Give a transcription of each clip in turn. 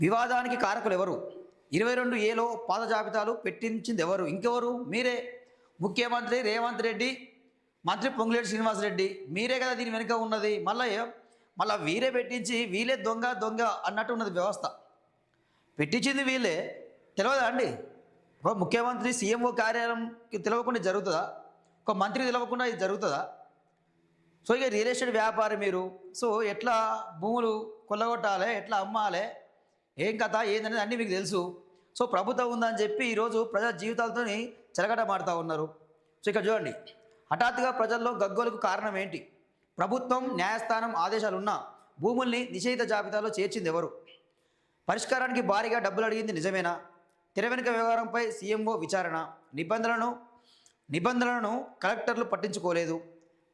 వివాదానికి కారకులు ఎవరు? 22ఏలో పాత జాబితాలు పెట్టించింది ఎవరు? ఇంకెవరు? మీరే. ముఖ్యమంత్రి రేవంత్ రెడ్డి, మంత్రి పొంగులేటి శ్రీనివాసరెడ్డి, మీరే కదా దీని వెనుక ఉన్నది. మళ్ళీ వీరే పెట్టించి వీళ్ళే దొంగ దొంగ అన్నట్టు ఉన్నది వ్యవస్థ. పెట్టించింది వీళ్ళే, తెలియదా అండి? ఒక ముఖ్యమంత్రి సీఎంఓ కార్యాలయంకి తెలియకుండా జరుగుతుందా? ఒక మంత్రికి తెలియకుండా ఇది జరుగుతుందా? సో ఇక రియల్ ఎస్టేట్ వ్యాపారి మీరు. సో ఎట్లా భూములు కొల్లగొట్టాలి, ఎట్లా అమ్మాలి, ఏం కథ ఏందనేది అన్నీ మీకు తెలుసు. సో ప్రభుత్వం ఉందని చెప్పి ఈరోజు ప్రజా జీవితాలతో చెలగటమాడుతూ ఉన్నారు. సో ఇక్కడ చూడండి, హఠాత్తుగా ప్రజల్లో గగ్గోలకు కారణం ఏంటి? ప్రభుత్వం న్యాయస్థానం ఆదేశాలున్నా భూముల్ని నిషేధిత జాబితాలో చేర్చింది ఎవరు? పరిష్కారానికి భారీగా డబ్బులు అడిగింది నిజమేనా? తెర వెనుక వ్యవహారంపై సీఎంఓ విచారణ. నిబంధనలను కలెక్టర్లు పట్టించుకోలేదు.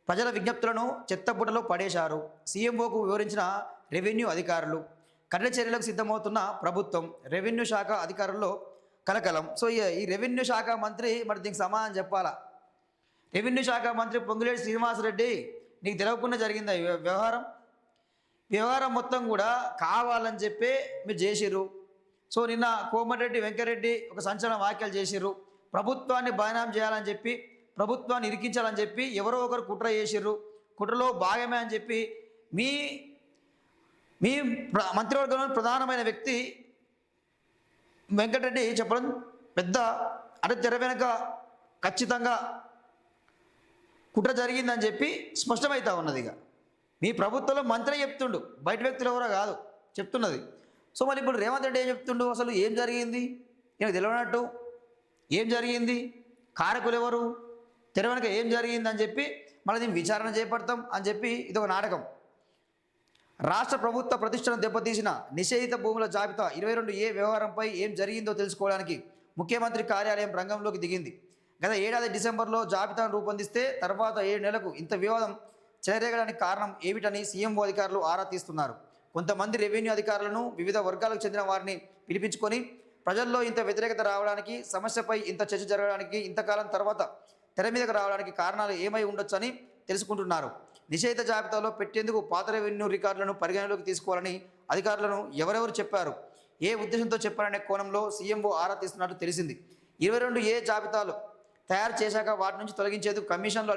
ప్రజల విజ్ఞప్తులను చెత్తబుట్టలో పడేశారు. సీఎంఓకు వివరించిన రెవెన్యూ అధికారులు. కఠిన చర్యలకు సిద్ధమవుతున్న ప్రభుత్వం. రెవెన్యూ శాఖ అధికారుల్లో కలకలం. సో ఈ రెవెన్యూ శాఖ మంత్రి మరి దీనికి సమాధానం చెప్పాలా? రెవెన్యూ శాఖ మంత్రి పొంగులేటి శ్రీనివాసరెడ్డి, నీకు తెలియకుండా జరిగిందా ఈ వ్యవహారం మొత్తం కూడా కావాలని చెప్పి మీరు చేసిర్రు. సో నిన్న కోమటిరెడ్డి వెంకరెడ్డి ఒక సంచలన వ్యాఖ్యలు చేసిర్రు. ప్రభుత్వాన్ని బదనాం చేయాలని చెప్పి, ప్రభుత్వాన్ని ఇరికించాలని చెప్పి ఎవరో ఒకరు కుట్ర చేసిర్రు. కుట్రలో భాగమే అని చెప్పి మీ మంత్రివర్గంలో ప్రధానమైన వ్యక్తి వెంకటరెడ్డి చెప్పడం పెద్ద అంటే తెర వెనక ఖచ్చితంగా కుట్ర జరిగిందని చెప్పి స్పష్టమవుతా ఉన్నది. ఇక మీ ప్రభుత్వంలో మంత్రి చెప్తుండు, బయట వ్యక్తులు ఎవరో కాదు చెప్తున్నది. సో మరి ఇప్పుడు రేవంత్ రెడ్డి ఏం చెప్తుండు? అసలు ఏం జరిగింది నేను తెలియనట్టు, ఏం జరిగింది, కారకులు ఎవరు, తెర వెనక ఏం జరిగింది అని చెప్పి మళ్ళీ దీన్ని విచారణ చేపడతాం అని చెప్పి ఇది ఒక నాటకం. రాష్ట్ర ప్రభుత్వ ప్రతిష్టను దెబ్బతీసిన నిషేధిత భూముల జాబితా 22A వ్యవహారంపై ఏం జరిగిందో తెలుసుకోవడానికి ముఖ్యమంత్రి కార్యాలయం రంగంలోకి దిగింది. గత ఏడాది డిసెంబర్లో జాబితాను రూపొందిస్తే తర్వాత 7 నెలలకు ఇంత వివాదం చెలరేగడానికి కారణం ఏమిటని సీఎంఓ అధికారులు ఆరా తీస్తున్నారు. కొంతమంది రెవెన్యూ అధికారులను, వివిధ వర్గాలకు చెందిన వారిని పిలిపించుకొని ప్రజల్లో ఇంత వ్యతిరేకత రావడానికి, సమస్యపై ఇంత చర్చ జరగడానికి, ఇంతకాలం తర్వాత తెర మీదకు రావడానికి కారణాలు ఏమై ఉండొచ్చని తెలుసుకుంటున్నారు. నిషేధిత జాబితాలో పెట్టేందుకు పాత రెవెన్యూ రికార్డులను పరిగణలోకి తీసుకోవాలని అధికారులను ఎవరెవరు చెప్పారు, ఏ ఉద్దేశంతో చెప్పారనే కోణంలో సీఎంఓ ఆరా తీస్తున్నట్టు తెలిసింది. 22A జాబితాలు తయారు చేశాక వాటి నుంచి తొలగించేందుకు కమిషన్లు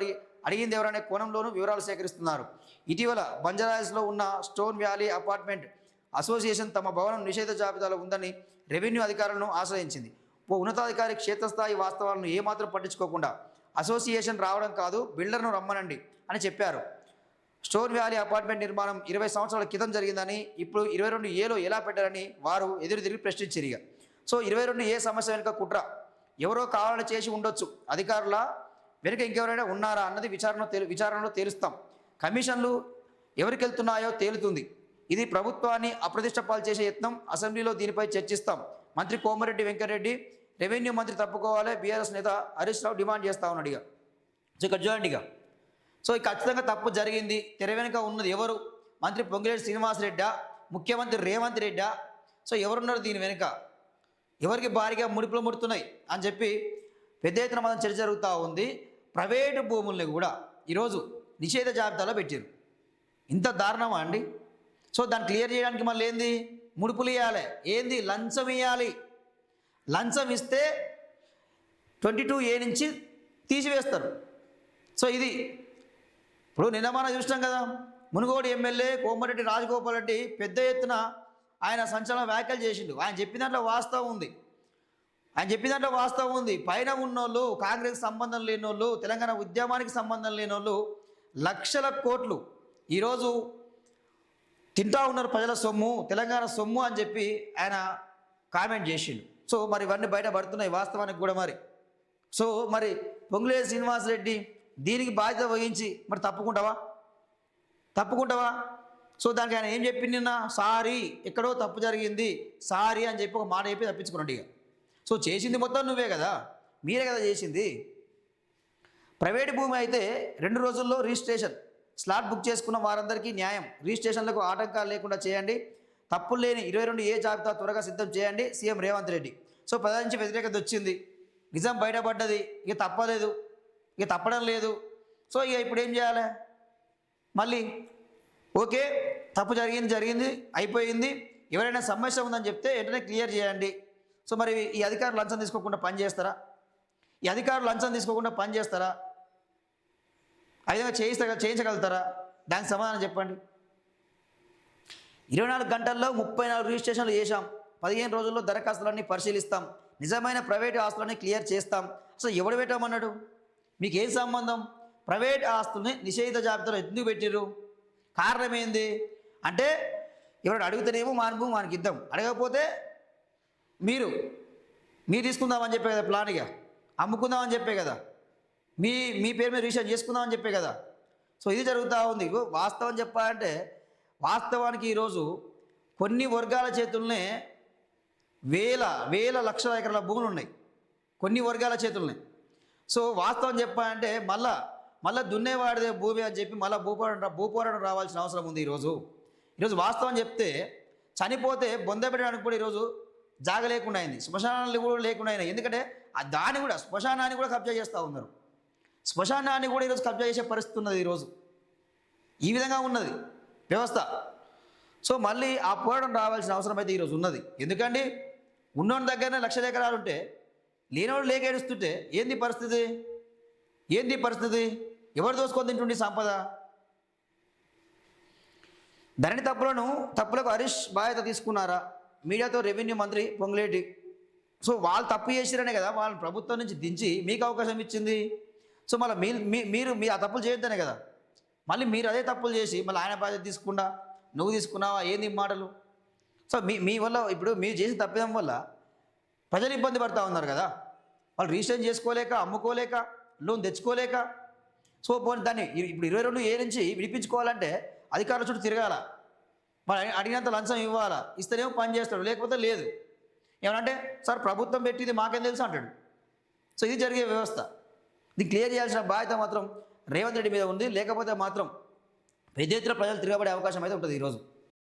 అడిగింది ఎవరనే కోణంలోనూ వివరాలు సేకరిస్తున్నారు. ఇటీవల బంజారాహిల్స్లో ఉన్న స్టోన్ వ్యాలీ అపార్ట్మెంట్ అసోసియేషన్ తమ భవనం నిషేధ జాబితాలో ఉందని రెవెన్యూ అధికారులను ఆశ్రయించింది. ఓ ఉన్నతాధికారి క్షేత్రస్థాయి వాస్తవాలను ఏమాత్రం పట్టించుకోకుండా అసోసియేషన్ రావడం కాదు, బిల్డర్ను రమ్మనండి అని చెప్పారు. స్టోన్ వ్యాలీ అపార్ట్మెంట్ నిర్మాణం 20 సంవత్సరాల క్రితం జరిగిందని, ఇప్పుడు 22Aలో ఎలా పెట్టారని వారు ఎదురు తిరిగి ప్రశ్నించారు. సో 22A సమస్య వెనుక కుట్ర ఎవరో కావాలని చేసి ఉండొచ్చు, అధికారుల వెనుక ఇంకెవరైనా ఉన్నారా అన్నది విచారణలో తేలుస్తాం. కమిషన్లు ఎవరికి వెళ్తున్నాయో తేలుతుంది. ఇది ప్రభుత్వాన్ని అప్రతిష్టపాలు చేసే యత్నం. అసెంబ్లీలో దీనిపై చర్చిస్తాం. మంత్రి కోమటిరెడ్డి వెంకరెడ్డి, రెవెన్యూ మంత్రి తప్పుకోవాలి, బీఆర్ఎస్ నేత హరీష్ రావు డిమాండ్ చేస్తూ ఉన్నాడు. సో ఇక్కడ చూడండి, సో ఖచ్చితంగా తప్పు జరిగింది. తెర వెనుక ఉన్నది ఎవరు? మంత్రి పొంగులేటి శ్రీనివాసరెడ్డా, ముఖ్యమంత్రి రేవంత్ రెడ్డా? సో ఎవరున్నారు దీని వెనుక? ఎవరికి భారీగా ముడుపులు ముడుతున్నాయి అని చెప్పి పెద్ద ఎత్తున మనం చర్చ జరుగుతూ ఉంది. ప్రైవేటు భూముల్ని కూడా ఈరోజు నిషేధ జాబితాలో పెట్టారు. ఇంత దారుణమా అండి? సో దాన్ని క్లియర్ చేయడానికి మళ్ళీ ఏంది? ముడుపులు ఇవ్వాలి, ఏంది లంచం ఇవ్వాలి. లంచం ఇస్తే 22A నుంచి తీసివేస్తారు. సో ఇది ఇప్పుడు నిన్న మనం చూసినాం కదా, మునుగోడు ఎమ్మెల్యే కోమటిరెడ్డి రాజగోపాల్ రెడ్డి పెద్ద ఎత్తున ఆయన సంచలన వ్యాఖ్యలు చేసిండు. ఆయన చెప్పిన దాంట్లో వాస్తవం ఉంది. పైన ఉన్నోళ్ళు, కాంగ్రెస్ సంబంధం లేనోళ్ళు, తెలంగాణ ఉద్యమానికి సంబంధం లేనోళ్ళు లక్షల కోట్లు ఈరోజు తింటా ఉన్నారు ప్రజల సొమ్ము, తెలంగాణ సొమ్ము అని చెప్పి ఆయన కామెంట్ చేసిండు. సో మరి ఇవన్నీ బయట పడుతున్నాయి వాస్తవానికి కూడా. సో మరి పొంగులేటి శ్రీనివాసరెడ్డి దీనికి బాధ్యత వహించి మరి తప్పుకుంటావా? సో దానికి ఆయన ఏం చెప్పింది నిన్న? సారీ, ఎక్కడో తప్పు జరిగింది, సారీ అని చెప్పి ఒక మాట చెప్పి తప్పించుకున్నాడు. సో చేసింది మొత్తం నువ్వే కదా, మీరే కదా చేసింది. ప్రైవేటు భూమి అయితే 2 రోజుల్లో రిజిస్ట్రేషన్, స్లాట్ బుక్ చేసుకున్న వారందరికీ న్యాయం, రిజిస్ట్రేషన్లకు ఆటంకాలు లేకుండా చేయండి, తప్పులు లేని 22A జాబితా త్వరగా సిద్ధం చేయండి సీఎం రేవంత్ రెడ్డి. సో ప్రజల నుంచి వ్యతిరేకత వచ్చింది, నిజం బయటపడ్డది, ఇక తప్పడం లేదు. సో ఇక ఇప్పుడు ఏం చేయాలి? మళ్ళీ ఓకే, తప్పు జరిగింది, అయిపోయింది, ఎవరైనా సమస్య ఉందని చెప్తే వెంటనే క్లియర్ చేయండి. సో మరి ఈ అధికారులు లంచం తీసుకోకుండా పని చేస్తారా? ఈ అధికారులు లంచం తీసుకోకుండా పని చేస్తారా? ఆ విధంగా చేయించగలుగుతారా? దానికి సమాధానం చెప్పండి. 24 గంటల్లో 34 రిజిస్ట్రేషన్లు చేశాం, 15 రోజుల్లో దరఖాస్తులన్నీ పరిశీలిస్తాం, నిజమైన ప్రైవేట్ ఆస్తులన్నీ క్లియర్ చేస్తాం. అసలు ఎవడు పెట్టామన్నాడు? మీకు ఏం సంబంధం? ప్రైవేట్ ఆస్తుల్ని నిషేధిత జాబితాలో ఎందుకు పెట్టిర్రు? కారణం ఏంది అంటే ఎవరు అడుగుతానేమో మనకి ఇద్దాం, అడగకపోతే మీరు తీసుకుందామని చెప్పే కదా ప్లాన్గా, అమ్ముకుందామని చెప్పే కదా, మీ పేరు మీద రిజిస్టర్ చేసుకుందామని చెప్పే కదా. సో ఇది జరుగుతూ ఉంది. వాస్తవం చెప్పాలంటే వాస్తవానికి ఈరోజు కొన్ని వర్గాల చేతుల్నే వేల లక్షల ఎకరాల భూములు ఉన్నాయి, కొన్ని వర్గాల చేతుల్నే. సో వాస్తవం చెప్పాలంటే మళ్ళా దున్నేవాడిదే భూమి అని చెప్పి మళ్ళీ భూపోరాటం రావాల్సిన అవసరం ఉంది ఈరోజు వాస్తవం చెప్తే చనిపోతే బొందబెట్టడానికి కూడా ఈరోజు జాగ లేకుండా అయింది, శ్మశానాలు కూడా లేకుండా అయినాయి. ఎందుకంటే దాన్ని కూడా శ్మశానాన్ని కూడా కబ్జా చేస్తూ ఉన్నారు, శ్మశానాన్ని కూడా ఈరోజు కబ్జా చేసే పరిస్థితి ఉన్నది ఈరోజు. ఈ విధంగా ఉన్నది వ్యవస్థ. సో మళ్ళీ ఆ పోరాటం రావాల్సిన అవసరం అయితే ఈరోజు ఉన్నది. ఎందుకండి ఉన్నోని దగ్గరనే 1,00,000 ఎకరాలు ఉంటే లేనివాడు లేక ఏడుస్తుంటే ఏంది పరిస్థితి? ఎవరు దోసుకొని తింటుండి సంపద? ధరణి తప్పులకు హరీష్ బాధ్యత తీసుకున్నారా? మీడియాతో రెవెన్యూ మంత్రి పొంగులేటి. సో వాళ్ళు తప్పు చేసిరనే కదా వాళ్ళని ప్రభుత్వం నుంచి దించి మీకు అవకాశం ఇచ్చింది. సో మళ్ళీ మీరు ఆ తప్పులు చేయొద్దనే కదా, మళ్ళీ మీరు అదే తప్పులు చేసి మళ్ళీ ఆయన బాధ్యత తీసుకుండా నువ్వు తీసుకున్నావా ఏంది మాటలు? సో మీ వల్ల ఇప్పుడు మీరు చేసిన తప్పిదం వల్ల ప్రజలు ఇబ్బంది పడుతూ ఉన్నారు కదా, వాళ్ళు రిజిస్ట్రేషన్ చేసుకోలేక, అమ్ముకోలేక, లోన్ తెచ్చుకోలేక. సో పోనీ దాన్ని ఇప్పుడు 22A నుంచి విడిపించుకోవాలంటే అధికారుల చుట్టూ తిరగాల, మరి అడిగినంత లంచం ఇవ్వాలా, ఇస్తేనేమో పని చేస్తాడు, లేకపోతే లేదు. ఏమనంటే సార్ ప్రభుత్వం పెట్టింది మాకేం తెలుసు అంటాడు. సో ఇది జరిగే వ్యవస్థ. ఇది క్లియర్ చేయాల్సిన బాధ్యత మాత్రం రేవంత్ రెడ్డి మీద ఉంది. లేకపోతే మాత్రం పెద్ద ఎత్తున ప్రజలు తిరగబడే అవకాశం అయితే ఉంటుంది ఈరోజు.